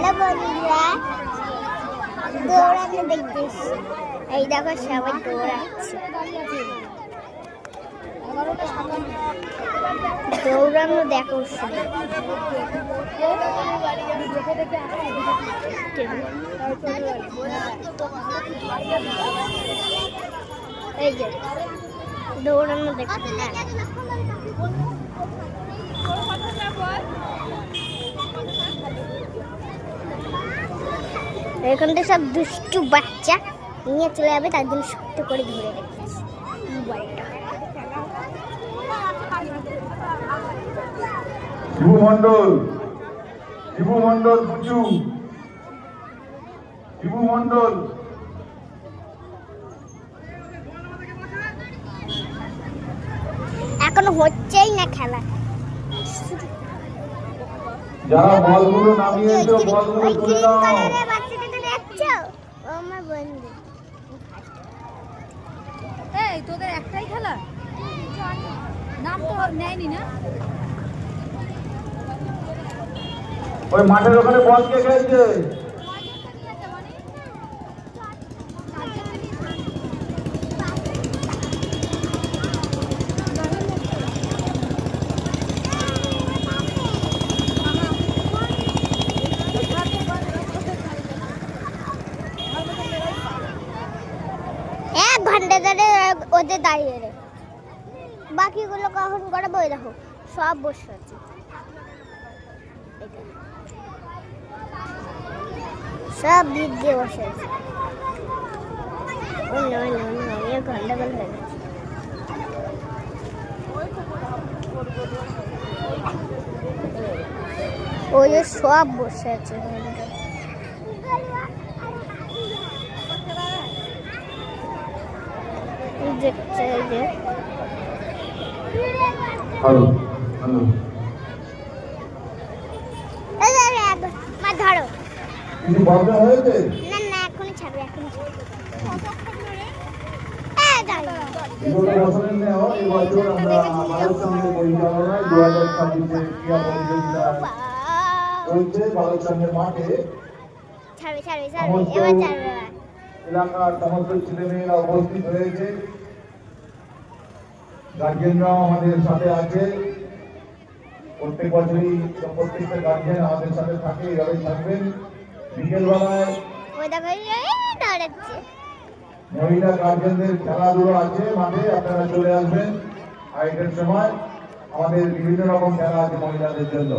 Hello বন্ধুরা, দৌড়াতে দেখছিস? এই দেখো সবাই দৌড়াচ্ছে। দৌড়ানো দেখো, এই যে দৌড়ানো দেখো। এখানটা সব দুষ্টু বাচ্চা নিয়ে চলে যাবে, তার জন্য শক্ত করে ধরে রেখেছি মোবাইলটা। শিবু মন্ডল, শিবু মন্ডল, পুচু শিবু মন্ডল। এখনো হচ্ছেই না খেলা। যারা বলগুলো নামিয়েছো বলগুলো তুলে নাও। বাচ্চাটাকে দেখছো? ও আমার বন্ধু। এই তোদের একটাই খেলা, নাম তো নেয়নি না? ওই মাঠের ওখানে বল কে খেলছে? এক ঘন্টা ধরে ওদের দাঁড়িয়ে রে, বাকিগুলো কখন করে বই দেখো, সব বসে আছে। সব দিক দিয়ে বসে আছে। ঘন্টাগুলো হয়ে গেছে। ওই যে সব বসে আছে। দেখছে যে হ্যালো হ্যালো, মা ধরো। কিছু বলতে হয়েছে? না না, এখনই ছাড়বে, এখনই ছাড়বে। এগুলো বছরের নেওয়া এই বছর আমরা ভারত সঙ্গে পরিচালনায় 2026 ক্রীড়া প্রতিযোগিতা চলছে ভারত সঙ্গের মাঠে। ছাড়বে ছাড়বে ছাড়বে, এবার ছাড়বে। এলাকার সমস্ত ছেলেমেয়েরা উপস্থিত হয়েছে, গার্জেনরাও আমাদের সাথে আছে। প্রত্যেক বছরই প্রত্যেকটা গার্জেন আমাদের সাথে থাকে, এভাবেই থাকবেন। বিকেলবেলায় মহিলা গার্জেনদের খেলাধুলো আছে মাঠে, আপনারা চলে আসবেন। আইটের সময় আমাদের বিভিন্ন রকম খেলা আছে মহিলাদের জন্য।